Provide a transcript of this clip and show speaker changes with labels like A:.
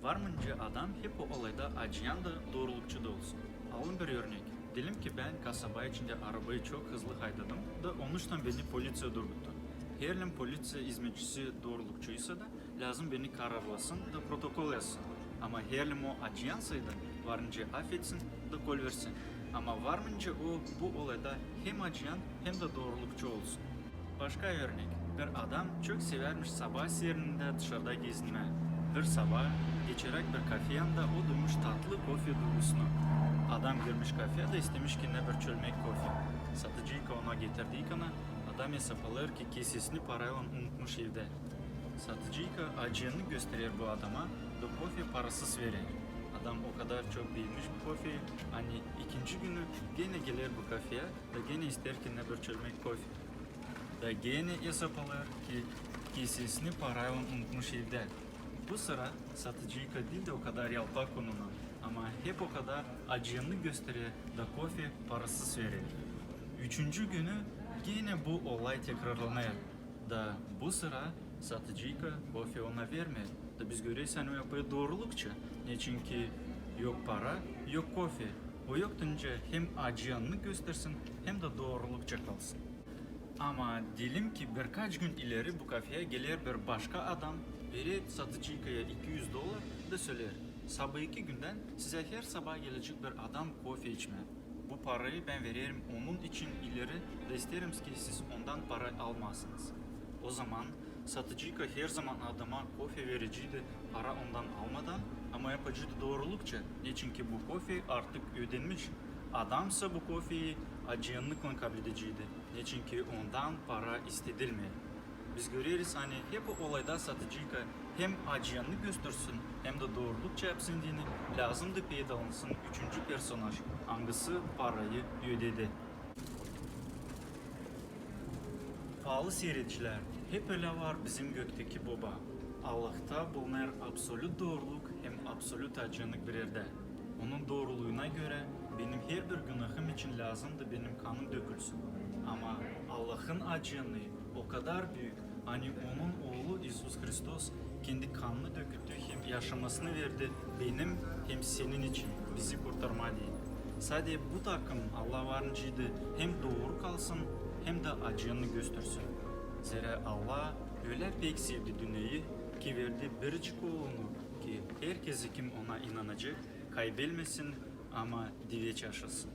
A: Varmınca adam hep o olayda acıyan da doğrulukçu da olsun. Alın bir örnek. Diyelim ki ben kasaba içinde arabayı çok hızlı haydadım da onuştan beni polisiye durguttu. Her polisiye hizmetçisi doğrulukçuysa da lazım beni kararlasın da protokol yazsın. Ama her o acıyansaydı varınca affetsin da kol versin. Ama varmınca o bu olayda hem acıyan hem de doğrulukçu olsun. Başka örnek. Bir adam çok severmiş sabah seyrinde dışarıda gezinme. Bir sabah geçerek bir kafeye anda o duymuş tatlı kofe duygusunu. Adam girmiş kafeye de istemiş ki ne bir çölmek kofe. Satıcı ona getirdiği kana adam hesaplar ki kesesini parayla unutmuş evde. Satıcı acığını gösterir bu adama da kofe parasız verir. Adam o kadar çok beğenmiş bu kofeyi, hani ikinci günü gene gelir bu kafeye da gene ister ki ne bir çölmek kofe. Da gene hesaplar ki kesesini parayla unutmuş evde. Bu sıra satıcı değil de o kadar yalpak onunla ama hep o kadar acıyını gösteriyor da kofe parasız verir. Üçüncü günü yine bu olay tekrarlanıyor da bu sıra satıcı kofe ona vermiyor. Da biz görürsen o yapıyor doğrulukça. Ne çünkü yok para yok kofe. O yok deyince hem acıyanını göstersin hem de doğrulukça kalsın. Ama diyelim ki birkaç gün ileri bu kafeye gelir bir başka adam verir satıcıya $200 da söyler. Sabahki günden size her sabah gelecek bir adam kofe içme. Bu parayı ben veririm onun için ileri de isterim ki siz ondan para almazsınız. O zaman satıcı her zaman adama kofe vericiydi para ondan almadan ama yapıcıydı doğrulukça. Ne çünkü bu kofe artık ödenmiş. Adamsa bu kofeyi acıyanlıkla kabul ediciydi. Ne çünkü ondan para istedilmiyor. Biz görüyoruz hani hep o olayda satıcı hem acıyanını göstersin hem de doğrulukça yapsın diyeni lazımdı peyda alınsın üçüncü personaj hangisi parayı ödedi. Pahalı seyrediciler, hep öyle var bizim gökteki baba. Allah'ta bulunan absolut doğruluk hem absolut acınlık bir yerde. Onun doğruluğuna göre benim her bir günahım için lazımdı benim kanım dökülsün. Ama Allah'ın acınlığı o kadar büyük. Hani onun oğlu İsus Hristos kendi kanını döküldü hem yaşamasını verdi benim hem senin için bizi kurtarma diye. Sadece bu takım Allah varıncıydı hem doğru kalsın hem de acıyını göstersin. Zira Allah öyle pek sevdi dünyayı ki verdi biricik oğlunu ki herkesi kim ona inanacak kaybetmesin ama diveç yaşasın.